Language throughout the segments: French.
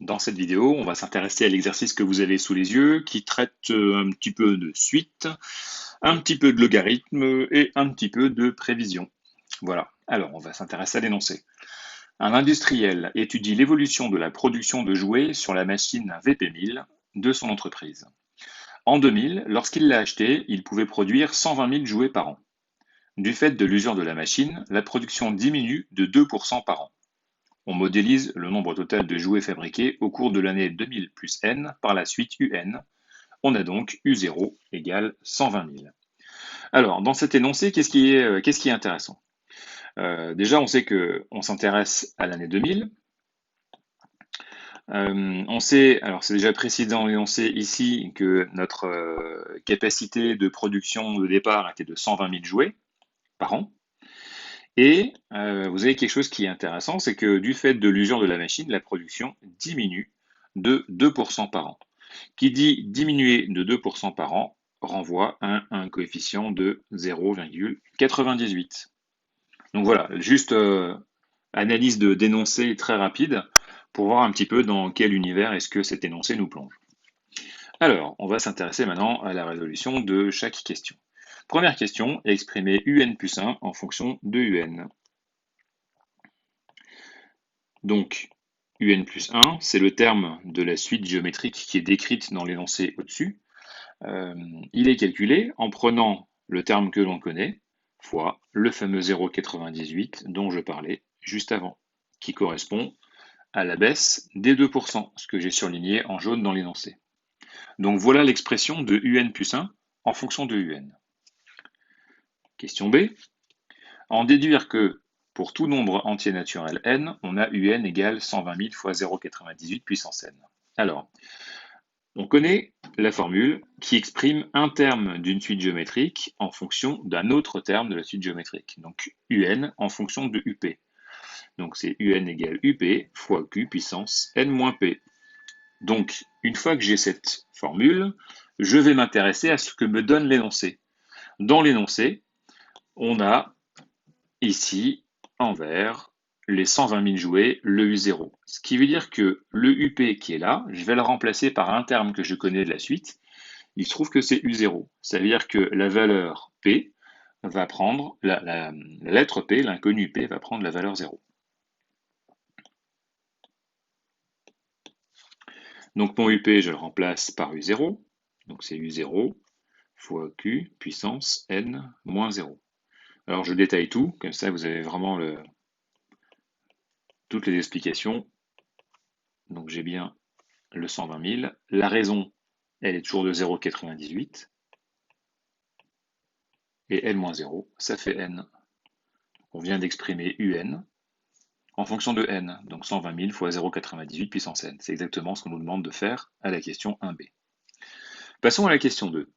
Dans cette vidéo, on va s'intéresser à l'exercice que vous avez sous les yeux, qui traite un petit peu de suite, un petit peu de logarithme et un petit peu de prévision. Voilà. Alors, on va s'intéresser à l'énoncé. Un industriel étudie l'évolution de la production de jouets sur la machine VP1000 de son entreprise. En 2000, lorsqu'il l'a acheté, il pouvait produire 120 000 jouets par an. Du fait de l'usure de la machine, la production diminue de 2% par an. On modélise le nombre total de jouets fabriqués au cours de l'année 2000 plus n, par la suite UN. On a donc U0 égale 120 000. Alors, dans cet énoncé, qu'est-ce qui est intéressant? Déjà, on sait qu'on s'intéresse à l'année 2000. On sait, alors c'est déjà précisé dans l'énoncé ici, que notre capacité de production de départ était de 120 000 jouets par an. Et vous avez quelque chose qui est intéressant, c'est que du fait de l'usure de la machine, la production diminue de 2% par an. Qui dit diminuer de 2% par an renvoie à un coefficient de 0,98. Donc voilà, juste analyse d'énoncé très rapide pour voir un petit peu dans quel univers est-ce que cet énoncé nous plonge. Alors, on va s'intéresser maintenant à la résolution de chaque question. Première question, exprimer UN plus 1 en fonction de UN. Donc, UN plus 1, c'est le terme de la suite géométrique qui est décrite dans l'énoncé au-dessus. Il est calculé en prenant le terme que l'on connaît, fois le fameux 0,98 dont je parlais juste avant, qui correspond à la baisse des 2%, ce que j'ai surligné en jaune dans l'énoncé. Donc voilà l'expression de UN plus 1 en fonction de UN. Question B. En déduire que pour tout nombre entier naturel n, on a UN égale 120 000 fois 0,98 puissance n. Alors, on connaît la formule qui exprime un terme d'une suite géométrique en fonction d'un autre terme de la suite géométrique. Donc UN en fonction de UP. Donc c'est UN égale UP fois Q puissance n moins P. Donc une fois que j'ai cette formule, je vais m'intéresser à ce que me donne l'énoncé. Dans l'énoncé, on a ici, en vert, les 120 000 jouets, le U0. Ce qui veut dire que le UP qui est là, je vais le remplacer par un terme que je connais de la suite. Il se trouve que c'est U0. Ça veut dire que la valeur P va prendre, la lettre P, l'inconnu P, va prendre la valeur 0. Donc mon UP, je le remplace par U0. Donc c'est U0 fois Q puissance N moins 0. Alors je détaille tout, comme ça vous avez vraiment toutes les explications. Donc j'ai bien le 120 000. La raison, elle est toujours de 0,98. Et N-0, ça fait N. On vient d'exprimer UN en fonction de N. Donc 120 000 fois 0,98 puissance N. C'est exactement ce qu'on nous demande de faire à la question 1b. Passons à la question 2.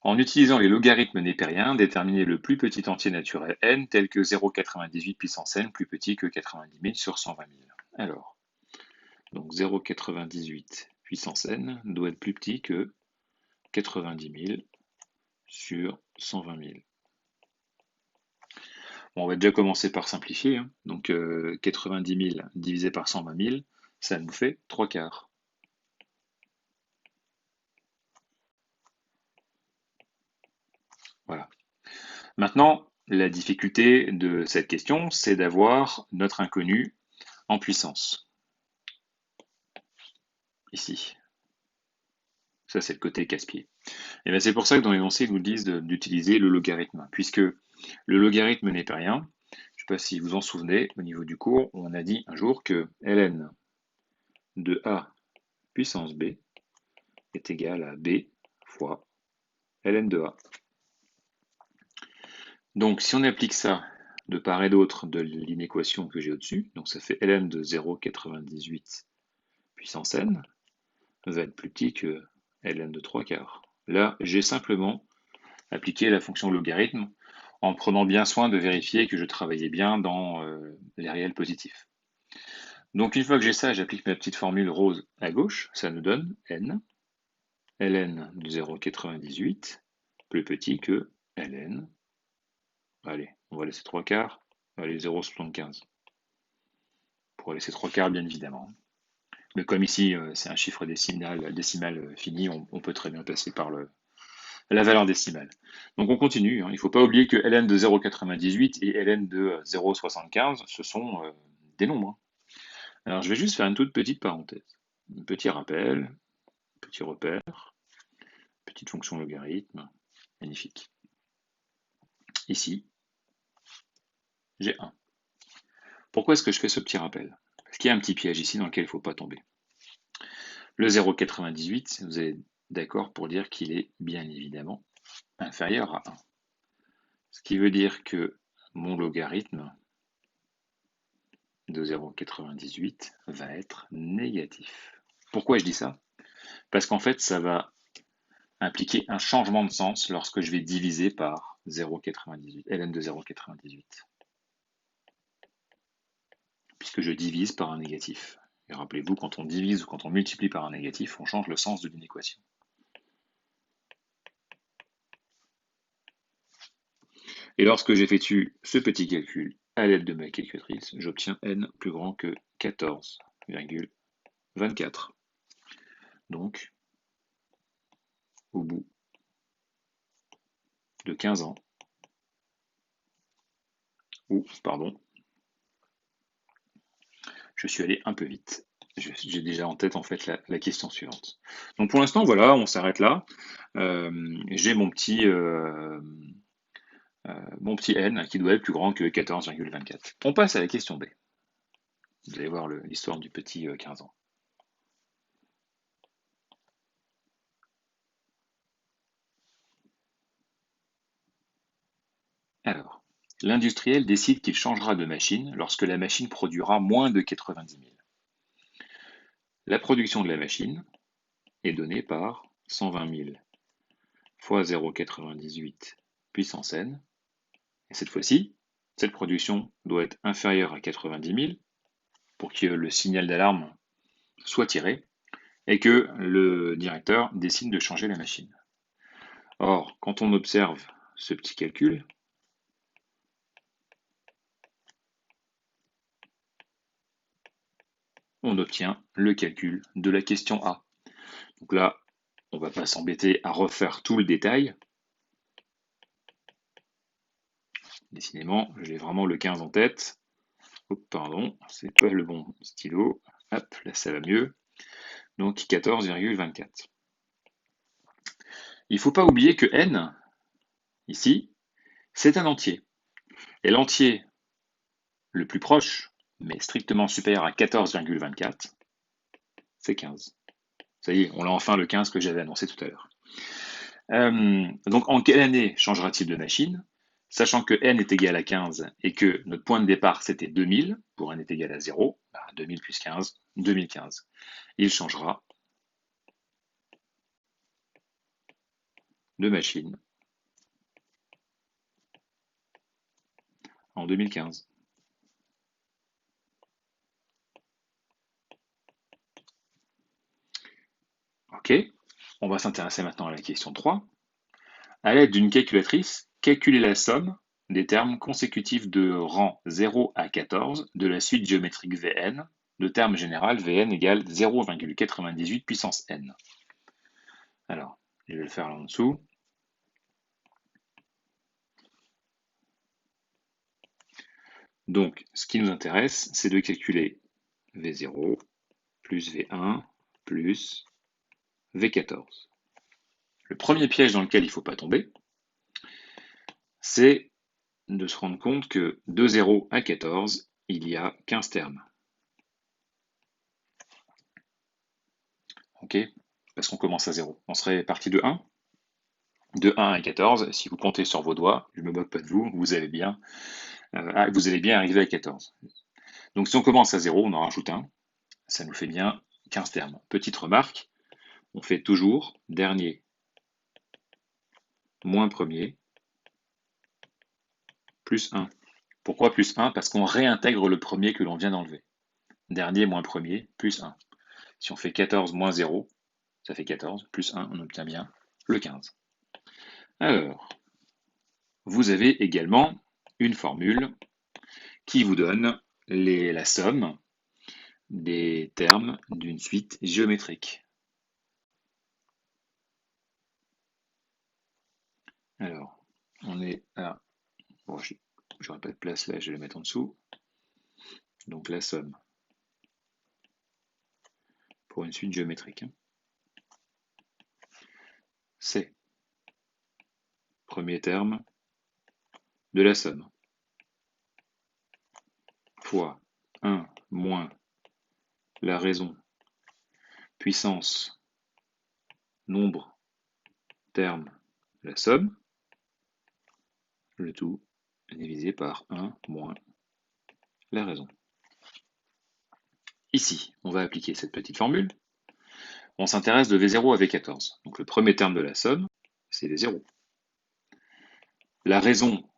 En utilisant les logarithmes népériens, déterminer le plus petit entier naturel n tel que 0,98 puissance n plus petit que 90 000 sur 120 000. Alors, donc 0,98 puissance n doit être plus petit que 90 000 sur 120 000. Bon, on va déjà commencer par simplifier. Hein. Donc 90 000 divisé par 120 000, ça nous fait 3 quarts. Voilà. Maintenant, la difficulté de cette question, c'est d'avoir notre inconnu en puissance. Ici. Ça, c'est le côté casse-pied. Et bien, c'est pour ça que dans l'énoncé, ils nous disent d'utiliser le logarithme, puisque le logarithme n'est pas rien. Je ne sais pas si vous vous en souvenez, au niveau du cours, on a dit un jour que ln de a puissance b est égal à b fois ln de a. Donc, si on applique ça de part et d'autre de l'inéquation que j'ai au-dessus, donc ça fait ln de 0,98 puissance n, va être plus petit que ln de 3 quarts. Là, j'ai simplement appliqué la fonction logarithme en prenant bien soin de vérifier que je travaillais bien dans les réels positifs. Donc une fois que j'ai ça, j'applique ma petite formule rose à gauche, ça nous donne n, ln de 0,98 plus petit que ln, allez, on va laisser 3 quarts, allez 0,75. pour laisser 3/4 bien évidemment. Mais comme ici c'est un chiffre décimal fini, on peut très bien passer par la valeur décimale. Donc on continue, hein. Il ne faut pas oublier que ln de 0,98 et ln de 0,75, ce sont des nombres, hein. Alors je vais juste faire une toute petite parenthèse. Un petit rappel, petit repère, petite fonction logarithme, magnifique. Ici, j'ai 1. Pourquoi est-ce que je fais ce petit rappel? Parce qu'il y a un petit piège ici dans lequel il ne faut pas tomber. Le 0,98, vous êtes d'accord pour dire qu'il est bien évidemment inférieur à 1. Ce qui veut dire que mon logarithme de 0,98 va être négatif. Pourquoi je dis ça? Parce qu'en fait, ça va impliquer un changement de sens lorsque je vais diviser par 0,98, ln de 0,98. Puisque je divise par un négatif. Et rappelez-vous, quand on divise ou quand on multiplie par un négatif, on change le sens de l'inéquation. Et lorsque j'effectue ce petit calcul à l'aide de ma calculatrice, j'obtiens n plus grand que 14,24. Donc, au bout de 15 ans, je suis allé un peu vite. J'ai déjà en tête en fait la question suivante. Donc pour l'instant, voilà, on s'arrête là. J'ai mon petit n qui doit être plus grand que 14,24. On passe à la question B. Vous allez voir l'histoire du petit 15 ans. Alors, l'industriel décide qu'il changera de machine lorsque la machine produira moins de 90 000. La production de la machine est donnée par 120 000 fois 0,98 puissance n. Et cette fois-ci, cette production doit être inférieure à 90 000 pour que le signal d'alarme soit tiré et que le directeur décide de changer la machine. Or, quand on observe ce petit calcul, on obtient le calcul de la question A. Donc là, on ne va pas s'embêter à refaire tout le détail. Décidément, j'ai vraiment le 15 en tête. Oh, pardon, c'est pas le bon stylo. Hop, là ça va mieux. Donc 14,24. Il ne faut pas oublier que n, ici, c'est un entier. Et l'entier le plus proche, mais strictement supérieur à 14,24, c'est 15. Ça y est, on a enfin le 15 que j'avais annoncé tout à l'heure. Donc en quelle année changera-t-il de machine? Sachant que n est égal à 15 et que notre point de départ c'était 2000, pour n est égal à 0, 2000 plus 15, 2015. Il changera de machine en 2015. Ok, on va s'intéresser maintenant à la question 3. À l'aide d'une calculatrice, calculez la somme des termes consécutifs de rang 0 à 14 de la suite géométrique Vn, de terme général Vn égale 0,98 puissance n. Alors, je vais le faire là en dessous. Donc, ce qui nous intéresse, c'est de calculer V0 plus V1 plus V14. Le premier piège dans lequel il ne faut pas tomber, c'est de se rendre compte que de 0 à 14, il y a 15 termes. Ok? Parce qu'on commence à 0. On serait parti de 1. De 1 à 14, si vous comptez sur vos doigts, je ne me moque pas de vous, vous allez bien arriver à 14. Donc si on commence à 0, on en rajoute 1, ça nous fait bien 15 termes. Petite remarque, on fait toujours dernier moins premier plus 1. Pourquoi plus 1? Parce qu'on réintègre le premier que l'on vient d'enlever. Dernier moins premier plus 1. Si on fait 14 moins 0, ça fait 14, plus 1, on obtient bien le 15. Alors, vous avez également une formule qui vous donne la somme des termes d'une suite géométrique. Alors, on est à... Bon, j'aurais pas de place là, je vais le mettre en dessous. Donc la somme pour une suite géométrique, c'est premier terme de la somme fois 1 moins la raison puissance nombre terme de la somme, le tout divisé par 1 moins la raison. Ici, on va appliquer cette petite formule. On s'intéresse de V0 à V14. Donc le premier terme de la somme, c'est V0. La raison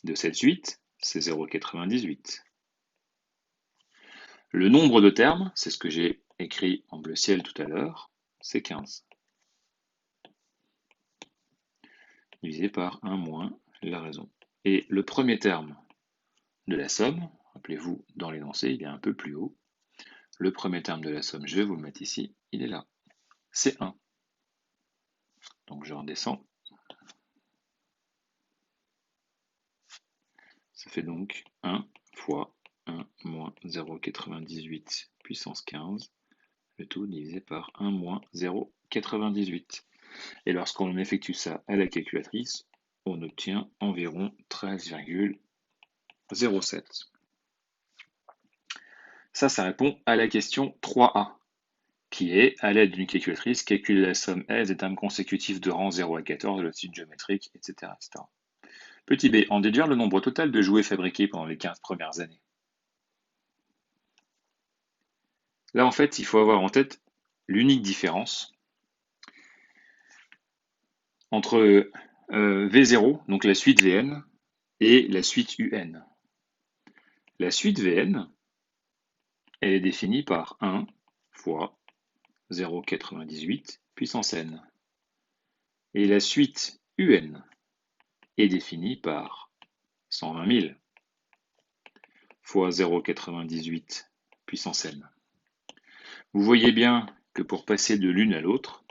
de cette suite, c'est 0,98. Le nombre de termes, c'est ce que j'ai écrit en bleu ciel tout à l'heure, c'est 15. Divisé par 1 moins la raison. Et le premier terme de la somme, rappelez-vous, dans l'énoncé, il est un peu plus haut. Le premier terme de la somme, je vais vous le mettre ici, il est là. C'est 1. Donc je redescends. Ça fait donc 1 fois 1 moins 0,98 puissance 15, le tout divisé par 1 moins 0,98. Et lorsqu'on effectue ça à la calculatrice, on obtient environ 13,07. Ça répond à la question 3A, qui est, à l'aide d'une calculatrice, calculer la somme S des termes consécutifs de rang 0 à 14 de la suite géométrique, etc., etc. Petit b, en déduire le nombre total de jouets fabriqués pendant les 15 premières années. Là, en fait, il faut avoir en tête l'unique différence entre V0, donc la suite Vn, et la suite Un. La suite Vn, elle est définie par 1 fois 0,98 puissance n. Et la suite Un est définie par 120 000 fois 0,98 puissance n. Vous voyez bien que pour passer de l'une à l'autre,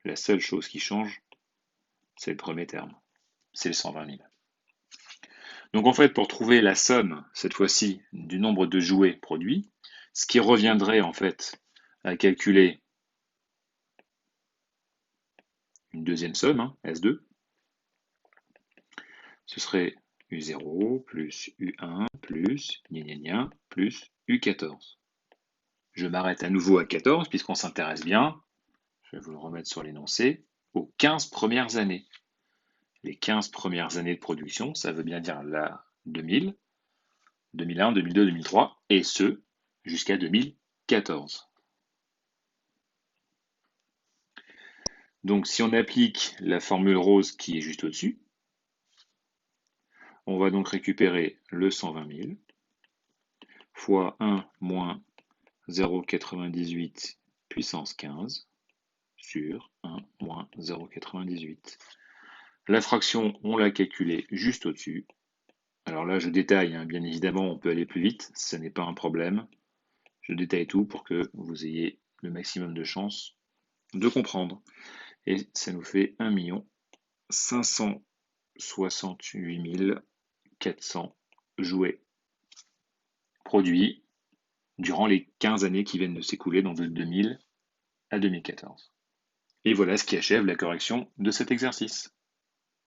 la seule chose qui change, c'est le premier terme, c'est le 120 000. Donc en fait, pour trouver la somme, cette fois-ci, du nombre de jouets produits, ce qui reviendrait en fait à calculer une deuxième somme, S2, ce serait U0 plus U1 plus plus U14. Je m'arrête à nouveau à 14 puisqu'on s'intéresse bien, je vais vous le remettre sur l'énoncé, aux 15 premières années. Les 15 premières années de production, ça veut bien dire la 2000, 2001, 2002, 2003, et ce, jusqu'à 2014. Donc si on applique la formule rose qui est juste au-dessus, on va donc récupérer le 120 000 fois 1 moins 0,98 puissance 15 sur 1 moins 0,98. La fraction, on l'a calculée juste au-dessus. Alors là, je détaille, bien évidemment, on peut aller plus vite, ce n'est pas un problème. Je détaille tout pour que vous ayez le maximum de chances de comprendre. Et ça nous fait 1 568 400 jouets produits durant les 15 années qui viennent de s'écouler, donc de 2000 à 2014. Et voilà ce qui achève la correction de cet exercice.